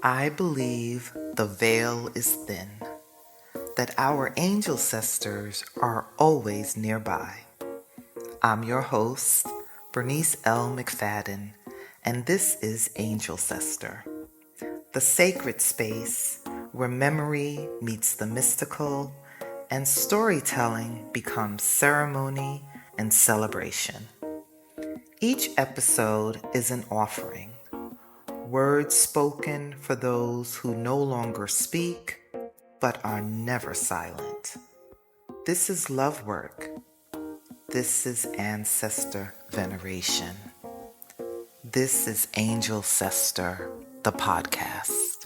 I believe the veil is thin, that our angel sisters are always nearby. I'm your host, Bernice L. McFadden, and this is Angelcestor, the sacred space where memory meets the mystical and storytelling becomes ceremony and celebration. Each episode is an offering, words spoken for those who no longer speak but are never silent. This is love work. This is ancestor veneration. This is Angelcestor, the podcast.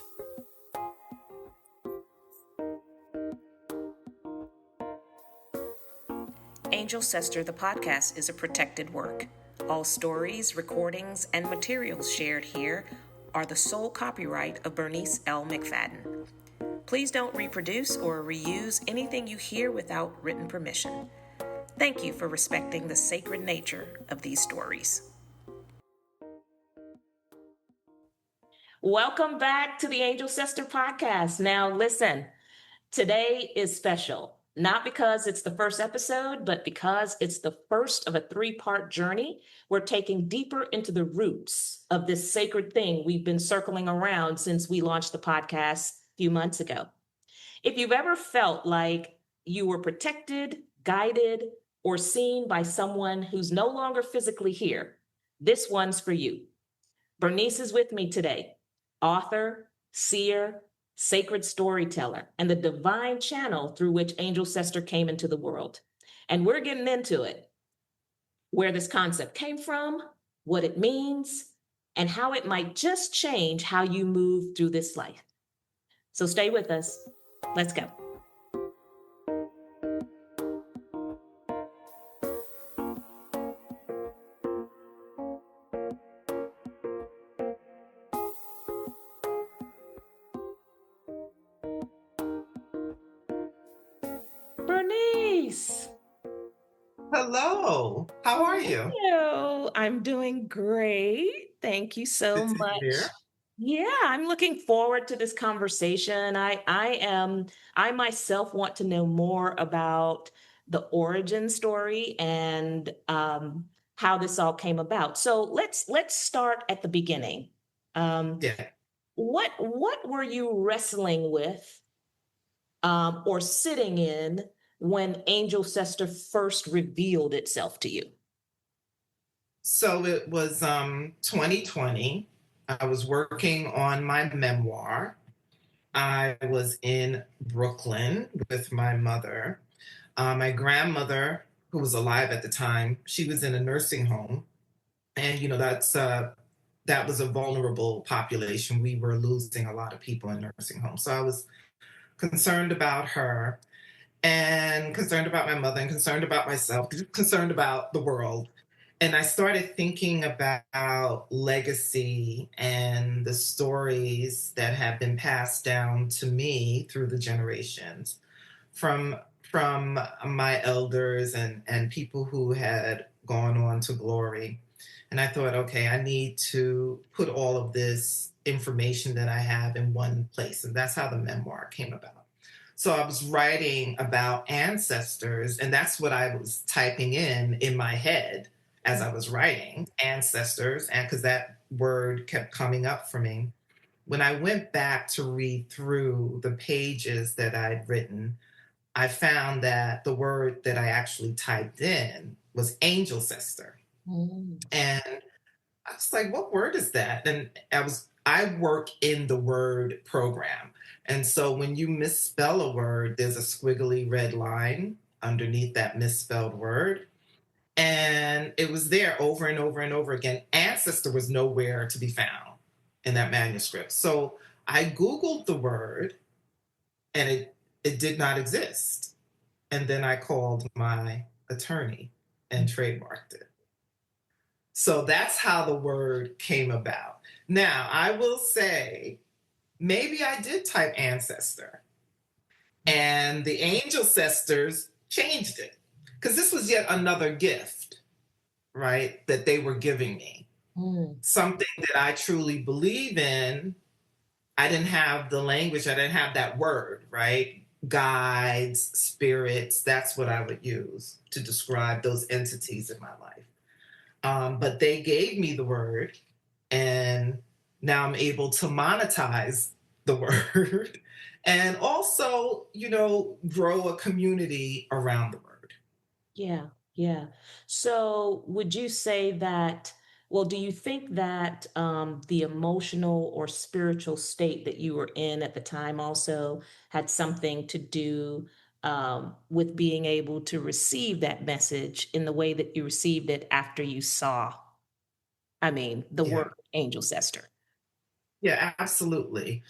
Angelcestor, the podcast, is a protected work. All stories, recordings, and materials shared here are the sole copyright of Bernice L. McFadden. Please don't reproduce or reuse anything you hear without written permission. Thank you for respecting the sacred nature of these stories. Welcome back to the Angelcestor podcast. Now listen, today is special. Not because it's the first episode, but because it's the first of a 3-part journey. We're taking deeper into the roots of this sacred thing we've been circling around since we launched the podcast a few months ago. If you've ever felt like you were protected, guided, or seen by someone who's no longer physically here, this one's for you. Bernice is with me today, author, seer, sacred storyteller, and the divine channel through which Angelcestor came into the world. And we're getting into it, where this concept came from, what it means, and how it might just change how you move through this life. So stay with us. Let's go. Bernice. Hello, how are you? Hello, I'm doing great. Thank you so Good to much. hear. Yeah, I'm looking forward to this conversation. I myself want to know more about the origin story and how this all came about. So let's start at the beginning. Yeah. What were you wrestling with or sitting in when Angelcestor first revealed itself to you? So it was 2020. I was working on my memoir. I was in Brooklyn with my mother. My grandmother, who was alive at the time, she was in a nursing home, and that was a vulnerable population. We were losing a lot of people in nursing homes, so I was concerned about her, and concerned about my mother, and concerned about myself, concerned about the world. And I started thinking about legacy and the stories that have been passed down to me through the generations from my elders and people who had gone on to glory. And I thought, okay, I need to put all of this information that I have in one place. And that's how the memoir came about. So I was writing about ancestors, and that's what I was typing in my head as I was writing ancestors, and because that word kept coming up for me. When I went back to read through the pages that I'd written, I found that the word that I actually typed in was Angelcestor. And I was like, what word is that? And I work in the word program. And so when you misspell a word, there's a squiggly red line underneath that misspelled word. And it was there over and over and over again. Ancestor was nowhere to be found in that manuscript. So I Googled the word, and it did not exist. And then I called my attorney and trademarked it. So that's how the word came about. Now, I will say, maybe I did type ancestor, and the Angelcestors changed it, because this was yet another gift, right, that they were giving me. Something that I truly believe in. I didn't have the language, I didn't have that word, right? Guides, spirits, that's what I would use to describe those entities in my life. But they gave me the word, and now I'm able to monetize the word and also, grow a community around the word. Yeah, yeah. So would you say that, well, do you think that the emotional or spiritual state that you were in at the time also had something to do with being able to receive that message in the way that you received it after you saw, I mean, the Yeah. word angel sester? Yeah, absolutely.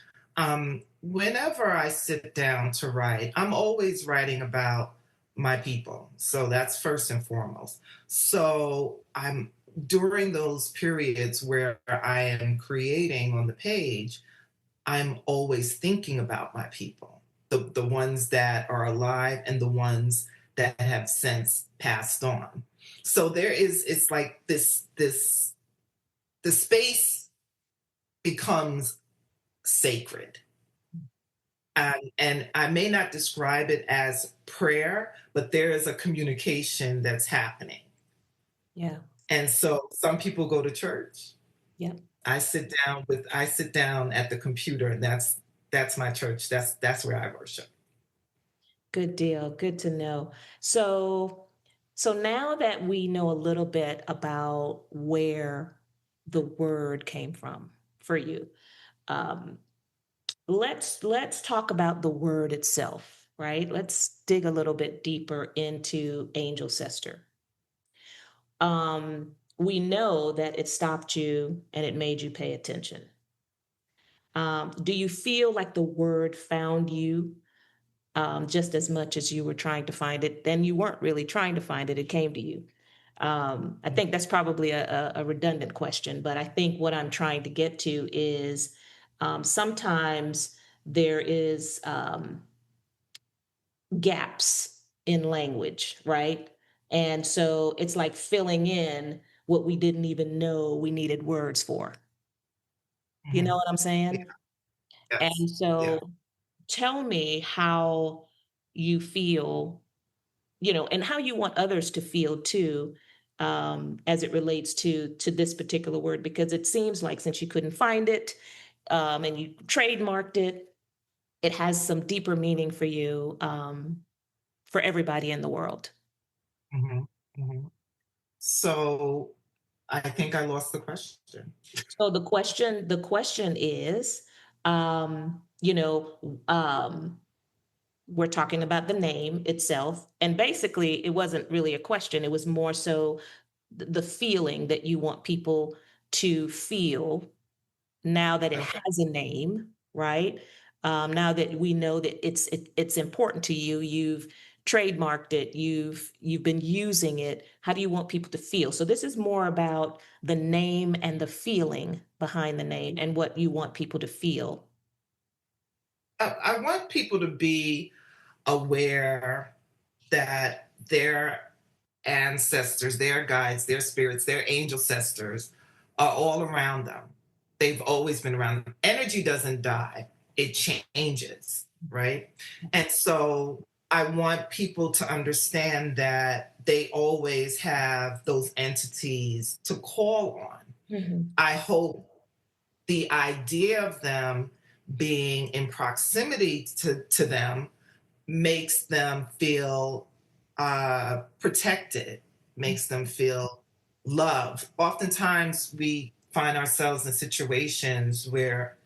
Whenever I sit down to write, I'm always writing about my people. So that's first and foremost. So I'm during those periods where I am creating on the page, I'm always thinking about my people, the ones that are alive and the ones that have since passed on. So it's like the space becomes sacred. And I may not describe it as prayer, but there is a communication that's happening. Yeah, And so some people go to church. yeah. I sit down at the computer, and that's my church. That's where I worship. Good deal. Good to know. So, so now that we know a little bit about where the word came from for you, um, let's talk about the word itself, right? Let's dig a little bit deeper into angel sester. We know that it stopped you and it made you pay attention. Do you feel like the word found you just as much as you were trying to find it? Then you weren't really trying to find it, it came to you. I think that's probably a redundant question, but I think what I'm trying to get to is sometimes there is gaps in language, right? And so it's like filling in what we didn't even know we needed words for. You know Mhm. what I'm Yeah, saying? yes. And so Yeah. tell me how you feel, and how you want others to feel too, as it relates to this particular word, because it seems like since you couldn't find it, and you trademarked it, it has some deeper meaning for you, for everybody in the world. hmm hmm So I think I lost the question. So the question is, um, you know, um, we're talking about the name itself, and basically, it wasn't really a question. It was more so the feeling that you want people to feel now that it Okay. has a name, right? Now that we know that it's important to you, you've trademarked it, you've been using it. How do you want people to feel? So this is more about the name and the feeling behind the name and what you want people to feel. I want people to be aware that their ancestors, their guides, their spirits, their angel sisters are all around them. They've always been around them. Energy doesn't die, it changes, right? And so I want people to understand that they always have those entities to call on. Mhm. I hope the idea of them being in proximity to them makes them feel protected, makes them feel loved. Oftentimes, we find ourselves in situations where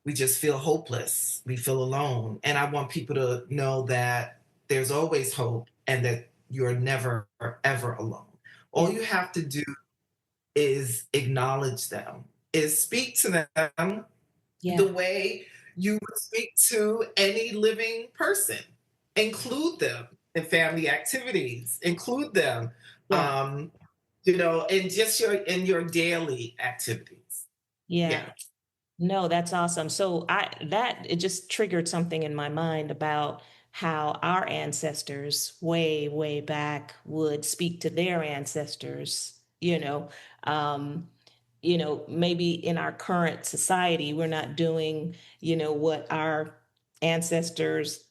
we just feel hopeless, we feel alone. And I want people to know that there's always hope and that you're never, ever alone. All Yeah, you have to do is acknowledge them, is speak to them the yeah, way you would speak to any living person. Include them in family activities. Include them, yeah, in just your daily activities. yeah. Yeah. No, that's awesome. So it just triggered something in my mind about how our ancestors way, way back would speak to their ancestors, um, maybe in our current society, we're not doing, what our ancestors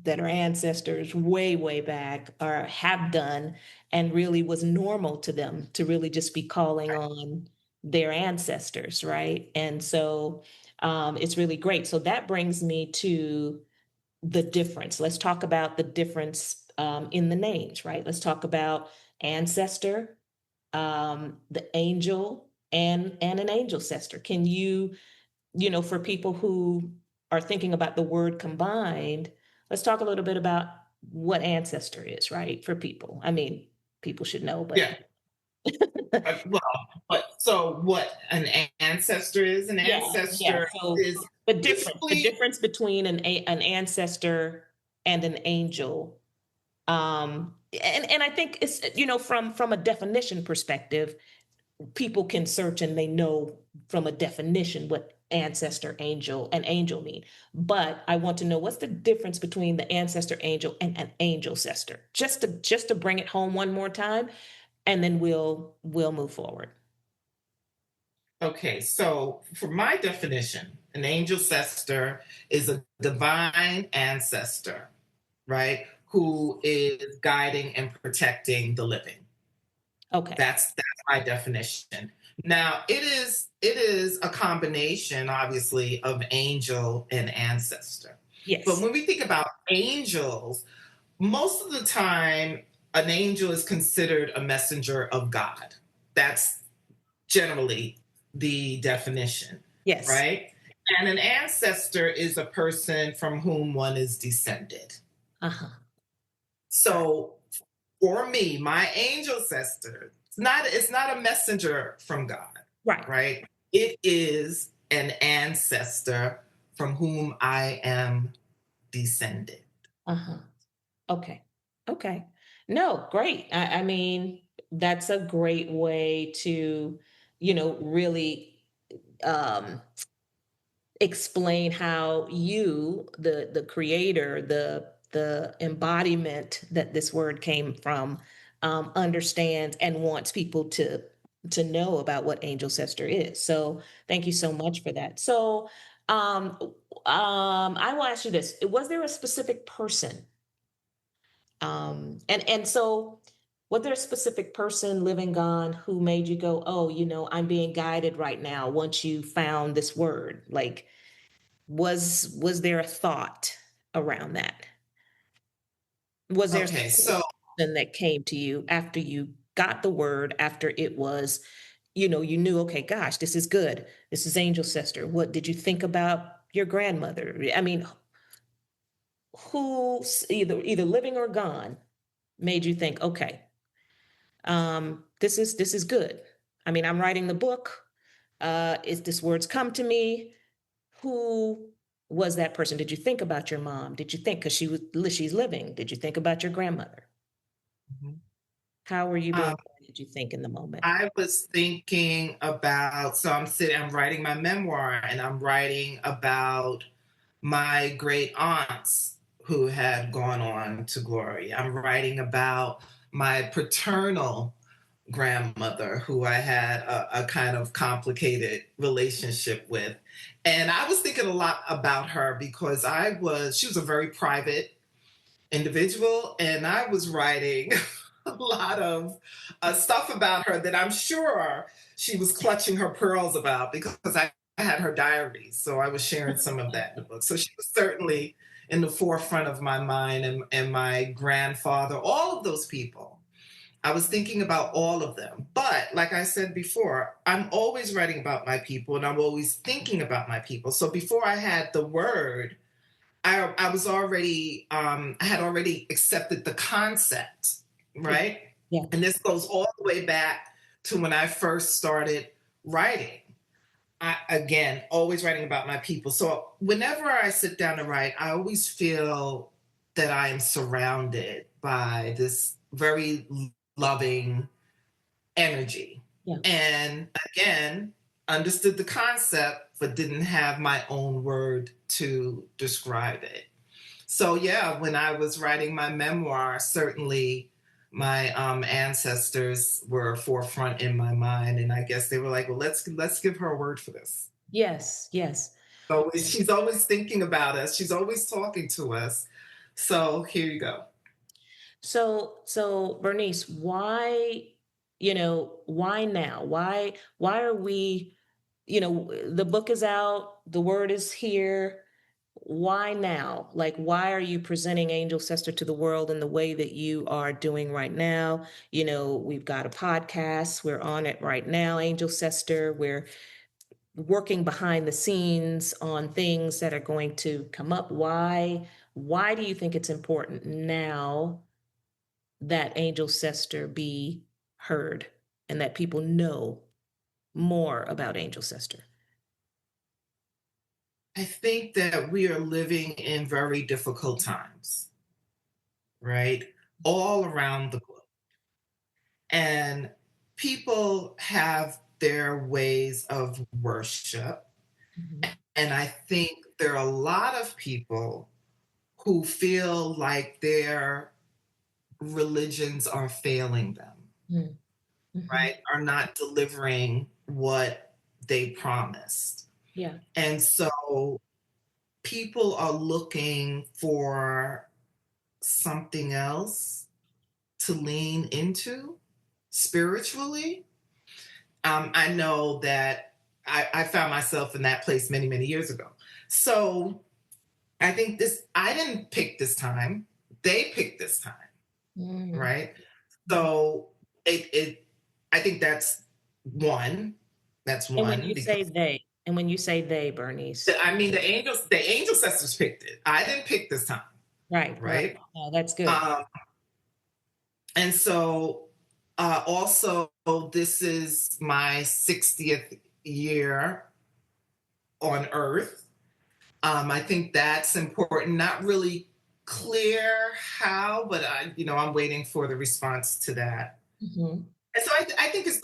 that are ancestors way, way back or have done, and really was normal to them to really just be calling on their ancestors, right? And so it's really great. So that brings me to the difference. Let's talk about the difference in the names, right? Let's talk about ancestor, the angel, and an Angelcestor. Can you, for people who are thinking about the word combined, let's talk a little bit about what ancestor is, right? For people. I mean, people should know, but Yeah. Well, but so what an ancestor is? An yeah, yeah. ancestor So is the basically, difference between an ancestor and an angel, and I think it's, from a definition perspective, people can search and they know from a definition what ancestor, angel, and angel mean. But I want to know, what's the difference between the ancestor angel and an Angelcestor, just to bring it home one more time, and then we'll move forward. okay. So, for my definition, an ancestor is a divine ancestor, right? Who is guiding and protecting the living. Okay. That's my definition. Now, it is a combination, obviously, of angel and ancestor. But Yes. when we think about angels, most of the time, an angel is considered a messenger of God. That's generally the definition, Yes. right? And an ancestor is a person from whom one is descended. Uh-huh. So for me, my angel sister, it's not a messenger from God, Right. right? It is an ancestor from whom I am descended. Uh-huh. Okay. Okay. No, great. I mean, that's a great way to, really um explain how you, the creator, the embodiment that this word came from, understands and wants people to know about what Angelcestor is. So thank you so much for that. So um I will ask you this: was there a specific person, and so was there a specific person, living, gone, who made you go, oh, I'm being guided right now once you found this word? Like, was there a thought around that? Was there a Okay, specific so person that came to you after you got the word, after it was, you knew, okay, gosh, this is good. This is Angelcestor. What did you think about your grandmother? I mean, who's either living or gone made you think, okay, this is good. I mean, I'm writing the book. Is this words come to me? Who was that person? Did you think about your mom? Did you think, because she's living? Did you think about your grandmother? mhm. How were you doing? um, What did you think in the moment? I was thinking about, so I'm writing my memoir and I'm writing about my great aunts who had gone on to glory. I'm writing about my paternal grandmother who I had a kind of complicated relationship with. And I was thinking a lot about her because she was a very private individual, and I was writing a lot of stuff about her that I'm sure she was clutching her pearls about because I had her diaries. So I was sharing some of that in the book. So she was certainly in the forefront of my mind, and my grandfather, all of those people. I was thinking about all of them. But like I said before, I'm always writing about my people and I'm always thinking about my people. So before I had the word, I was already I had already accepted the concept, Yeah. right? Yeah. And this goes all the way back to when I first started writing. Again, always writing about my people. So whenever I sit down to write, I always feel that I am surrounded by this very loving energy. Yeah. And again, understood the concept, but didn't have my own word to describe it. So, yeah, when I was writing my memoir, certainly my ancestors were forefront in my mind, and I guess they were like, well, let's give her a word for this. Yes, yes. So she's always thinking about us. She's always talking to us. So here you go. So Bernice, why, why now? Why are we, the book is out, the word is here. Why now? Like, why are you presenting Angelcestor to the world in the way that you are doing right now? We've got a podcast, we're on it right now, Angelcestor. We're working behind the scenes on things that are going to come up. Why do you think it's important now that Angelcestor be heard and that people know more about Angelcestor? I think that we are living in very difficult times, right? All around the globe. And people have their ways of worship. Mhm. And I think there are a lot of people who feel like their religions are failing them, Mm, mhm. right? Are not delivering what they promised. Yeah. And so people are looking for something else to lean into spiritually. I know that I found myself in that place many, many years ago. So I think I didn't pick this time. They picked this time, Mm. right? So it I think that's one. That's And when one you say because they, and when you say they, Bernice, I mean the angel sisters picked it. I didn't pick this time, right, right. right? Oh, that's good. Um, and so also this is my 60th year on Earth. I think that's important. Not really clear how, but I'm waiting for the response to that. Mhm. And so I think it's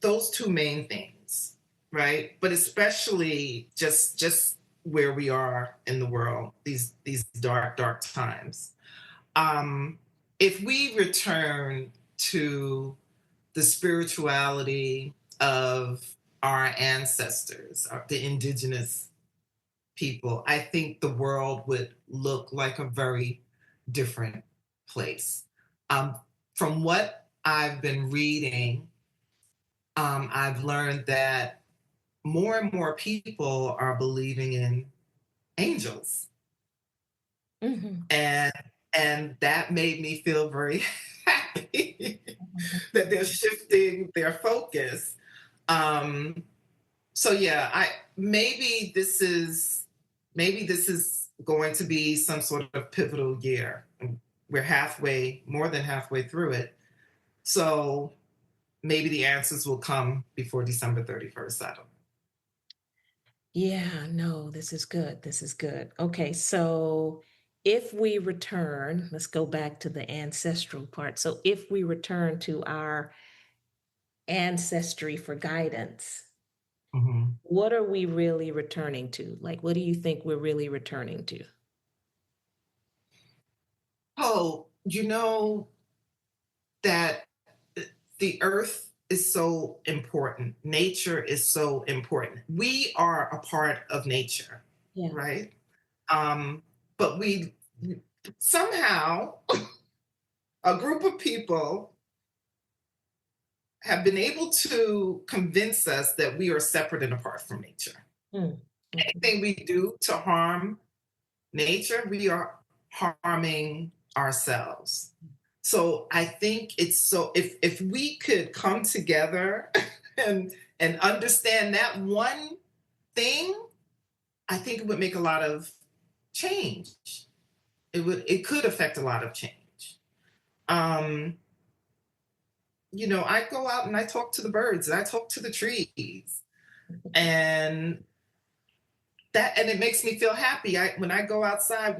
those two main things, right? But especially just where we are in the world, these dark times. Um, if we return to the spirituality of our ancestors, the indigenous people, I think the world would look like a very different place. Um, from what I've been reading, I've learned that more and more people are believing in angels, Mhm. and that made me feel very happy that they're shifting their focus. Um, so yeah, I maybe this is going to be some sort of pivotal year. We're more than halfway through it. So maybe the answers will come before December 31st. I don't know. Yeah, no, this is good. This is good. Okay, so if we return, let's go back to the ancestral part. So if we return to our ancestry for guidance, Mhm. what are we really returning to? Like, what do you think we're really returning to? Oh, you know that the earth is so important. Nature is so important. We are a part of nature, Yeah. right? But we somehow, a group of people have been able to convince us that we are separate and apart from nature. Mm. Mhm. Anything we do to harm nature, we are harming ourselves. So I think it's so if we could come together and understand that one thing, I think it would make a lot of change. It could affect a lot of change. Um, I go out and I talk to the birds and I talk to the trees, and it makes me feel happy. When I go outside,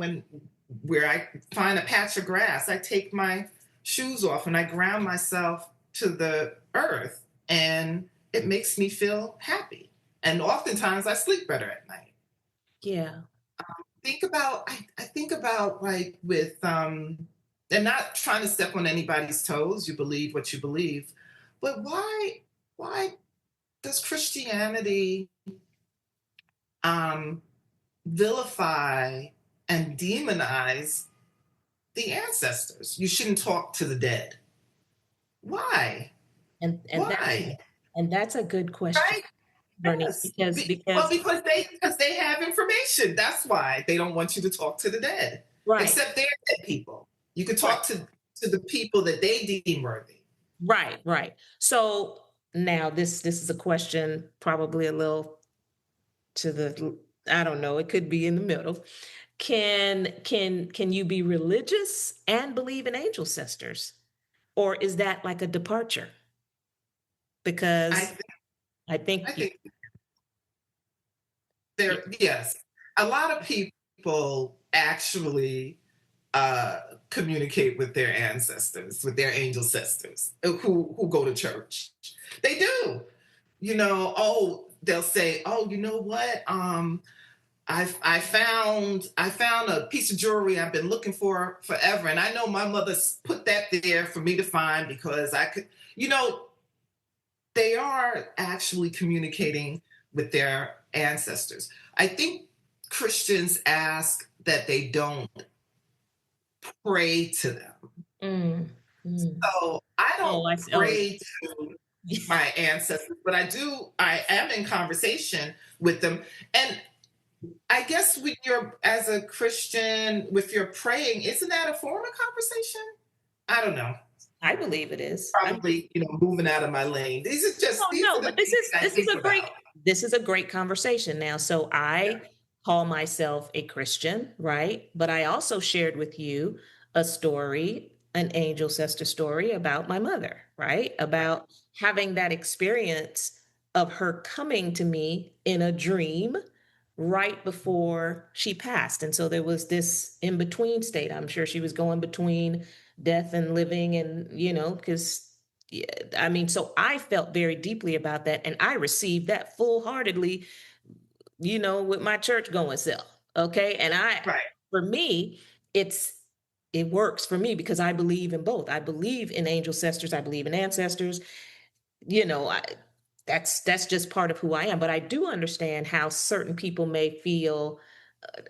where I find a patch of grass, I take my shoes off and I ground myself to the earth, and it makes me feel happy. And oftentimes I sleep better at night. Yeah. I think about like with and not trying to step on anybody's toes. You believe what you believe, but why does Christianity um, vilify and demonize the ancestors? You shouldn't talk to the dead. Why? And Why? that's a good question, Right? Bernie, Yes. Well, because because they have information. That's why they don't want you to talk to the dead. right, Except they're dead people. You can right, talk to the people that they deem worthy. right, right. So now this is a question probably a little to the, I don't know, it could be in the middle. Can you be religious and believe in angel sisters? Or is that like a departure? I Because think, I I think think there. Yes, a lot of people actually communicate with their ancestors, with their angel sisters who go to church. They do. Oh, they'll say, oh, you know what? I found a piece of jewelry I've been looking for forever, and I know my mother put that there for me to find because I could. You know, they are actually communicating with their ancestors. I think Christians ask that they don't pray to them. mm, mm. So I don't Oh, I see. Oh, pray to my ancestors, but I am in conversation with them. And I guess when you're, as a Christian, with your praying, isn't that a form of conversation? I don't know. I believe it is. Probably, moving out of my lane. Oh, These no, are the but things I think about. this is a great conversation now. So Yeah. I call myself a Christian, right? But I also shared with you a story, an angel sister story about my mother, right? About having that experience of her coming to me in a dream right before she passed. And so there was this in between state. I'm sure she was going between death and living, and, because yeah, I mean, so I felt very deeply about that, and I received that full heartedly, with my church going self. Okay. And Right. for me, it's, it works for me because I believe in both. I believe in angel sisters. I believe in ancestors. You know, I, that's just part of who I am. But I do understand how certain people may feel,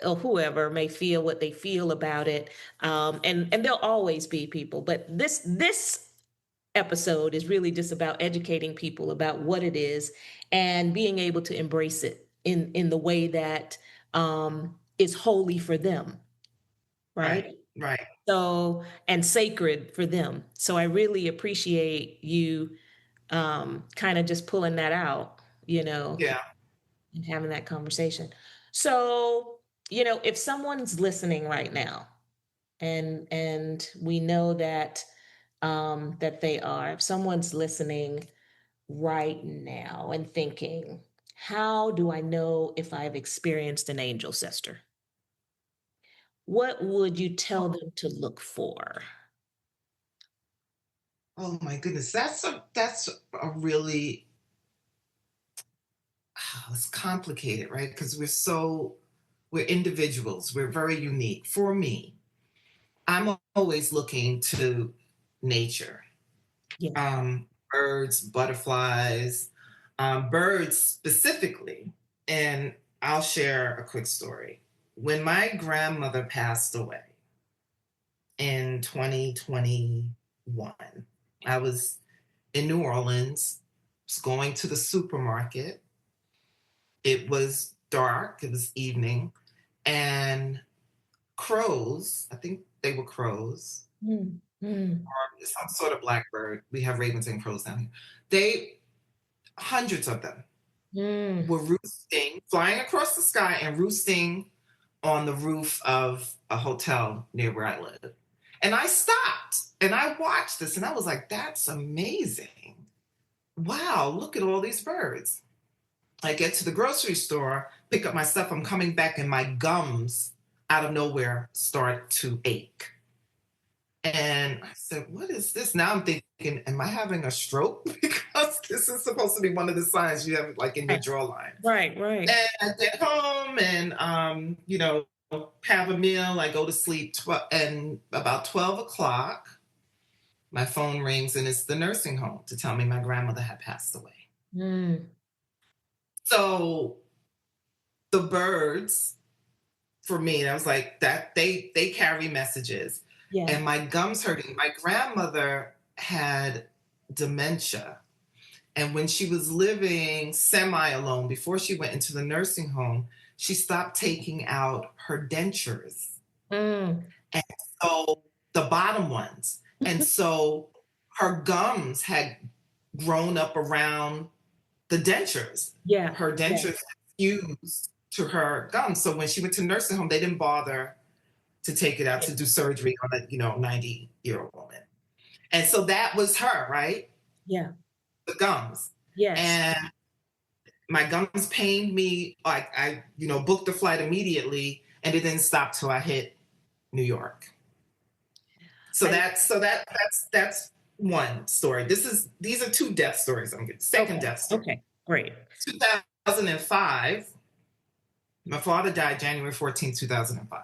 or whoever may feel what they feel about it. And there'll always be people. But this episode is really just about educating people about what it is and being able to embrace it in the way that is holy for them, Right. right? Right. So, and sacred for them. So I really appreciate you kind of just pulling that out, Yeah. and having that conversation. So, if someone's listening right now, and we know that that they are, if someone's listening right now and thinking, how do I know if I've experienced an angel sister? What would you tell them to look for? Oh my goodness. That's a really it's complicated, right? Because we're individuals. We're very unique. For me, I'm always looking to nature. Yeah. Birds, butterflies, birds specifically. And I'll share a quick story. When my grandmother passed away in 2021, I was in New Orleans, was going to the supermarket. It was dark, it was evening, and crows, I think they were crows, Mm, mm, or some sort of blackbird. We have ravens and crows down here. They, hundreds of them, mm, were roosting, flying across the sky and roosting on the roof of a hotel near where I live. And I stopped and I watched this and I was like, that's amazing. Wow, look at all these birds. I get to the grocery store, pick up my stuff, I'm coming back, and my gums out of nowhere start to ache. And I said, what is this? Now I'm thinking, am I having a stroke? Because this is supposed to be one of the signs you have like in your right, jawline. right, right. And I get home and, have a meal, I go to sleep, and about 12 o'clock, my phone rings and it's the nursing home to tell me my grandmother had passed away. Mm. So the birds, for me, I was like, that they carry messages. Yeah. And my gums hurting. My grandmother had dementia. And when she was living semi alone, before she went into the nursing home, she stopped taking out her dentures. Mm. And so the bottom ones. And so her gums had grown up around the dentures. Yeah. Her Yeah. dentures fused to her gums. So when she went to nursing home, they didn't bother to take it out Yeah. to do surgery on a 90-year-old woman. And so that was her, right? Yeah. The gums. Yes. And my gums pained me. Like I booked the flight immediately, and it didn't stop till I hit New York. So I, that's one story. These are two death stories. I'm getting second okay. death story. Okay. Great. 2005. My father died January 14, 2005.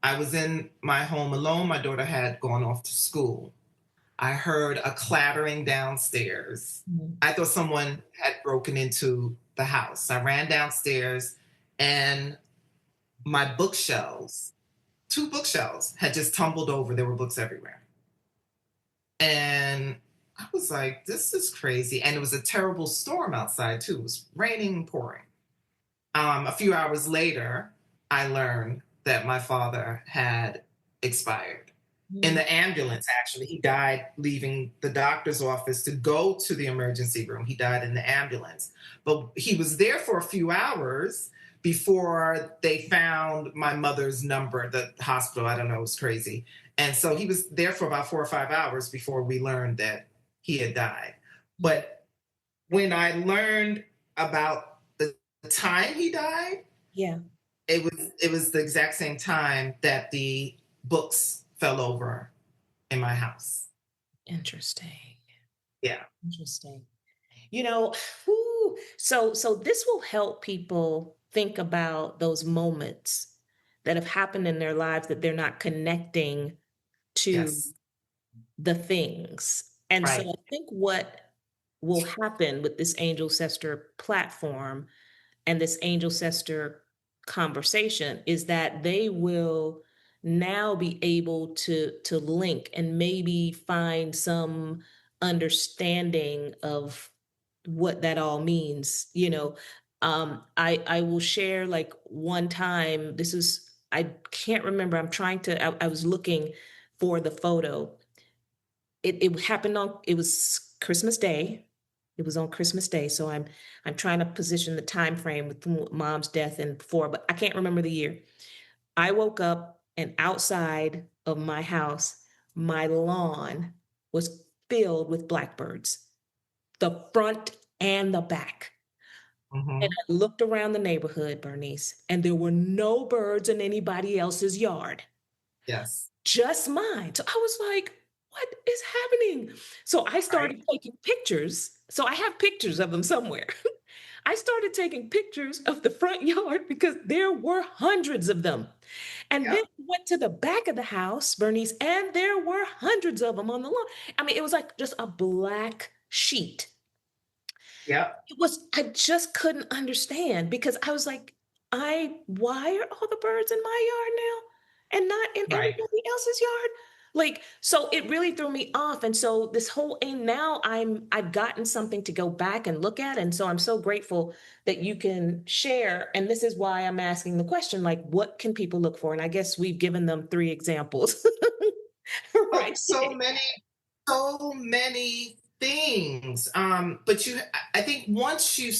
I was in my home alone. My daughter had gone off to school. I heard a clattering downstairs. Mm. I thought someone had broken into the house. I ran downstairs, and my bookshelves, two bookshelves, had just tumbled over. There were books everywhere. And I was like, this is crazy. And it was a terrible storm outside, too. It was raining and pouring. A few hours later, I learned that my father had expired. In the ambulance, actually. He died leaving the doctor's office to go to the emergency room. He died in the ambulance. But he was there for a few hours before they found my mother's number, the hospital. I don't know, it was crazy. And so he was there for about 4 or 5 hours before we learned that he had died. But when I learned about the time he died, Yeah. it was the exact same time that the books fell over in my house. Interesting. Yeah. Interesting. So this will help people think about those moments that have happened in their lives that they're not connecting to Yes. the things. And so Right. I think what will happen with this Angelcestor platform and this Angelcestor conversation is that they will now be able to link and maybe find some understanding of what that all means. I will share, like, one time. This is, I can't remember. I was looking for the photo. It happened on, it was Christmas Day. It was on Christmas Day. So I'm trying to position the time frame with mom's death and before, but I can't remember the year. I woke up and outside of my house, my lawn was filled with blackbirds, the front and the back. And Mm-hmm. I looked around the neighborhood, Bernice, and there were no birds in anybody else's yard, Yes. just mine. So I was like, what is happening? So I Right. started taking pictures. So I have pictures of them somewhere. I started taking pictures of the front yard because there were hundreds of them. And then Yep. went to the back of the house, Bernice, and there were hundreds of them on the lawn. I mean, it was like just a black sheet. Yep. I just couldn't understand because I was like, why are all the birds in my yard now and not in Right. everybody else's yard? Like, so it really threw me off. And so this whole, and now I've gotten something to go back and look at. And so I'm so grateful that you can share. And this is why I'm asking the question, like, what can people look for? And I guess we've given them 3 examples. Oh, Right. so many things. But I think once you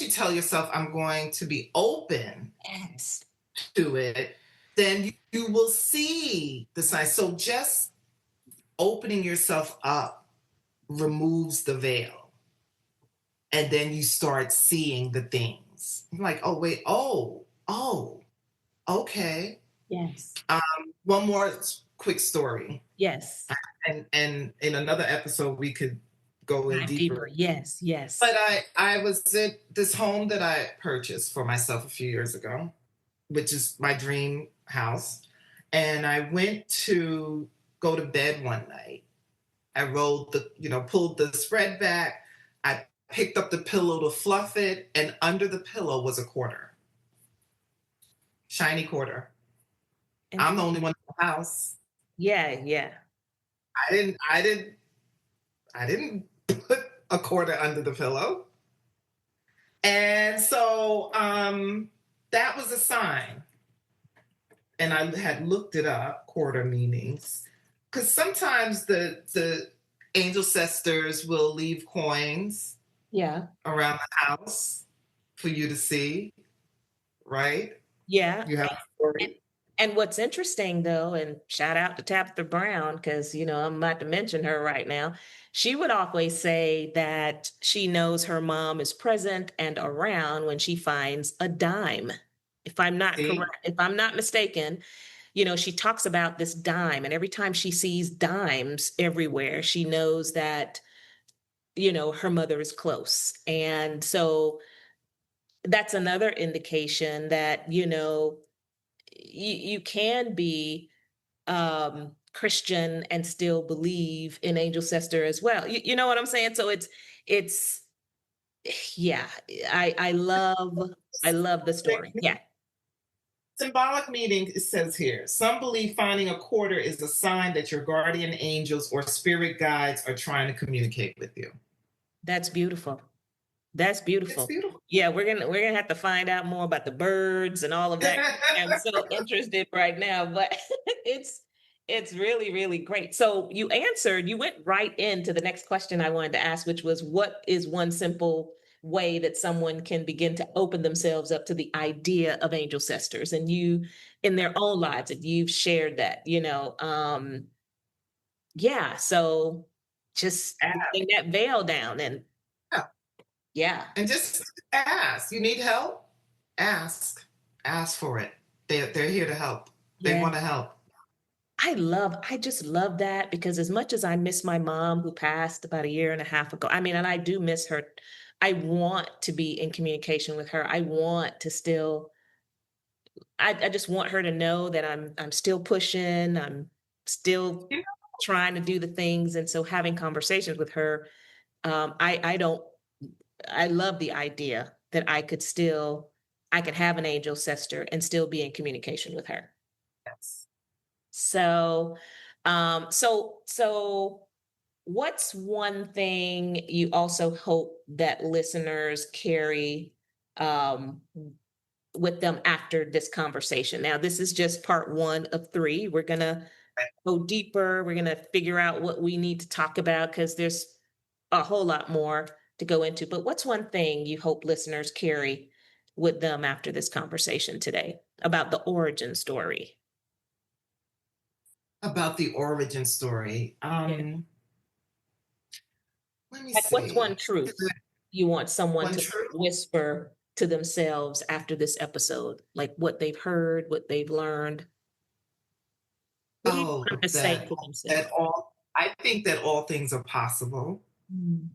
tell yourself, I'm going to be open Yes. to it, then you will see the signs. So just opening yourself up removes the veil. And then you start seeing the things. I'm like, oh, wait, oh, okay. Yes. One more quick story. Yes. And in another episode, we could go in Dive deeper. deeper. Yes, yes. But I was in this home that I purchased for myself a few years ago, which is my dream house. And I went to go to bed one night. I rolled pulled the spread back. I picked up the pillow to fluff it, and under the pillow was a quarter, shiny quarter. And I'm the only one in the house. yeah, yeah. I didn't, I didn't, I didn't put a quarter under the pillow. And so that was a sign. And I had looked it up, quarter meanings, because sometimes the angel sisters will leave coins Yeah. around the house for you to see, right? Yeah. You have a And, story. and what's interesting though, and shout out to Tabitha Brown, because I'm about to mention her right now. She would always say that she knows her mom is present and around when she finds a dime. If I'm not See? correct, if I'm not mistaken, she talks about this dime, and every time she sees dimes everywhere, she knows that, her mother is close. And so that's another indication that, you can be Christian and still believe in angel sister as well. You know what I'm saying? So it's yeah, I love the story. Yeah, Symbolic meaning, it says here. Some believe finding a quarter is a sign that your guardian angels or spirit guides are trying to communicate with you. that's beautiful. That's It's beautiful. beautiful. Yeah, we're gonna have to find out more about the birds and all of that. I'm so interested right now, but it's it's really, really great. So you went right into the next question I wanted to ask, which was what is one simple way that someone can begin to open themselves up to the idea of angel sisters, and you in their own lives, and you've shared that, yeah, so just letting that veil down and Yeah. yeah. And just ask. You need help? Ask. Ask for it. They're here to help. They Yeah. want to help. I just love that because as much as I miss my mom who passed about a year and a half ago, I mean, and I do miss her, I want to be in communication with her. I want to still, I just want her to know that I'm still pushing, I'm still You know, trying to do the things. And so having conversations with her, I don't, I love the idea that I could have an angel sister and still be in communication with her. yes. So, so what's one thing you also hope that listeners carry um, with them after this conversation? Now, this is just part one of three. We're gonna go deeper. We're gonna figure out what we need to talk about because there's a whole lot more to go into. But what's one thing you hope listeners carry with them after this conversation today about the origin story? About the origin story. Yeah. Let me Like, what's one see. truth you want someone One to truth. whisper to themselves after this episode? Like what they've heard, what they've learned. What do you want them Oh, to say to themselves? that all. I think that all things are possible. Mm.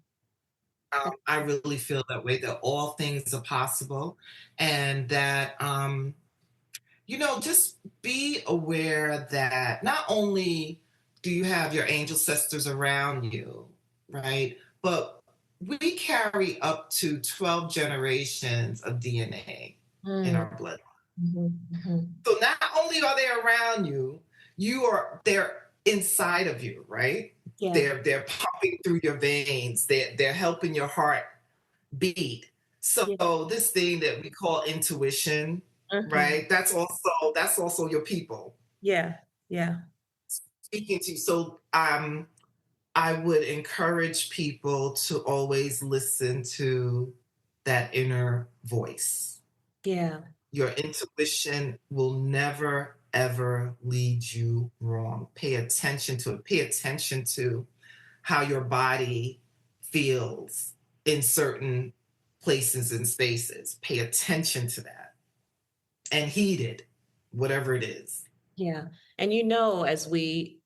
I really feel that way. That all things are possible, and that just be aware that not only do you have your angel sisters around you, right? But we carry up to 12 generations of DNA in Mm. our blood. Mhm, mhm. So not only are they around you, they're inside of you, right? Yeah, They're pumping through your veins. They're helping your heart beat. So yeah, this thing that we call intuition, mhm. right? That's also your people Yeah, yeah, speaking to you. So I would encourage people to always listen to that inner voice. yeah, Your intuition will never ever lead you wrong. Pay attention to it. Pay attention to how your body feels in certain places and spaces. Pay attention to that and heed it, whatever it is. yeah. And as we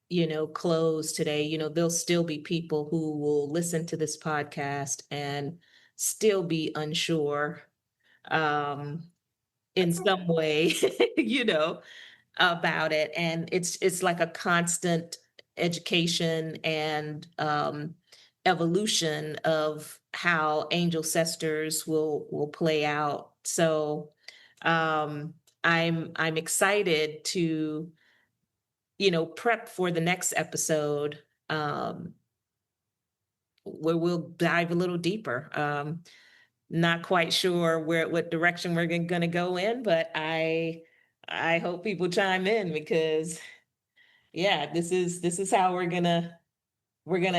close today, there'll still be people who will listen to this podcast and still be unsure, um, in That's some okay. way, you know, about it. And it's like a constant education and evolution of how angel cesters will play out. So I'm excited to prep for the next episode, um, where we'll dive a little deeper. Not quite sure what direction we're going to go in, but I hope people chime in because yeah, this is how we're gonna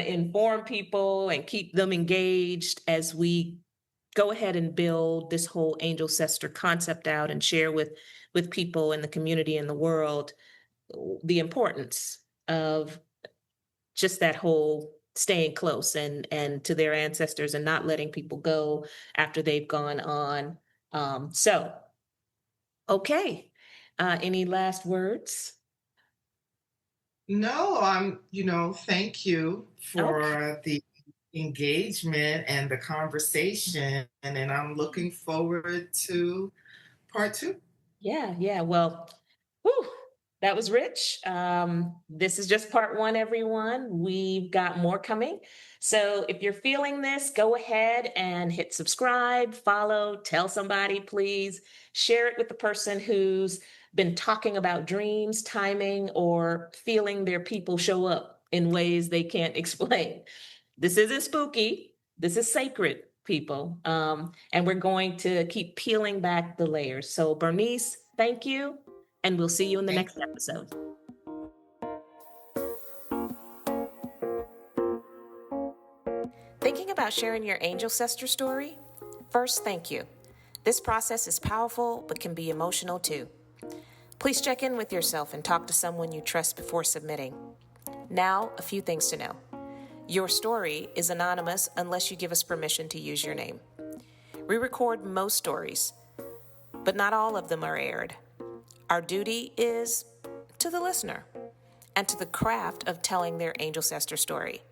inform people and keep them engaged as we go ahead and build this whole angel cester concept out and share with people in the community and the world the importance of just that whole staying close and to their ancestors and not letting people go after they've gone on. So okay, any last words? No, thank you Okay. for the engagement and the conversation. And I'm looking forward to part two. Yeah, yeah. Well, whew, that was rich. This is just part one, everyone. We've got more coming. So if you're feeling this, go ahead and hit subscribe, follow, tell somebody, please. Share it with the person who's been talking about dreams, timing, or feeling their people show up in ways they can't explain. This isn't spooky. This is sacred, people. And we're going to keep peeling back the layers. So, Bernice, thank you. And we'll see you in the Thank next episode. Thinking about sharing your angel ancestor story? First, thank you. This process is powerful, but can be emotional too. Please check in with yourself and talk to someone you trust before submitting. Now, a few things to know. Your story is anonymous unless you give us permission to use your name. We record most stories, but not all of them are aired. Our duty is to the listener and to the craft of telling their angel ancestor story.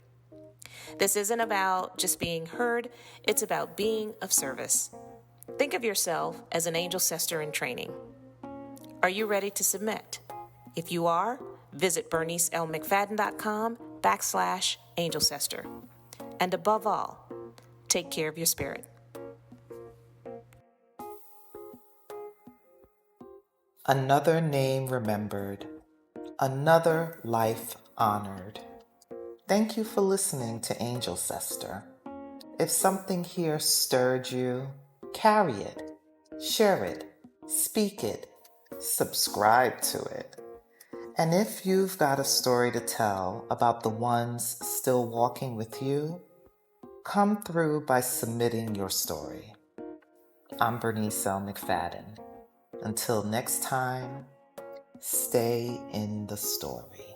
This isn't about just being heard, it's about being of service. Think of yourself as an angel ancestor in training. Are you ready to submit? If you are, visit bernicelmcfadden.com/angelcestor. And above all, take care of your spirit. Another name remembered, another life honored. Thank you for listening to Angelcestor. If something here stirred you, carry it, share it, speak it, subscribe to it. And if you've got a story to tell about the ones still walking with you, come through by submitting your story. I'm Bernice McFadden. Until next time, stay in the story.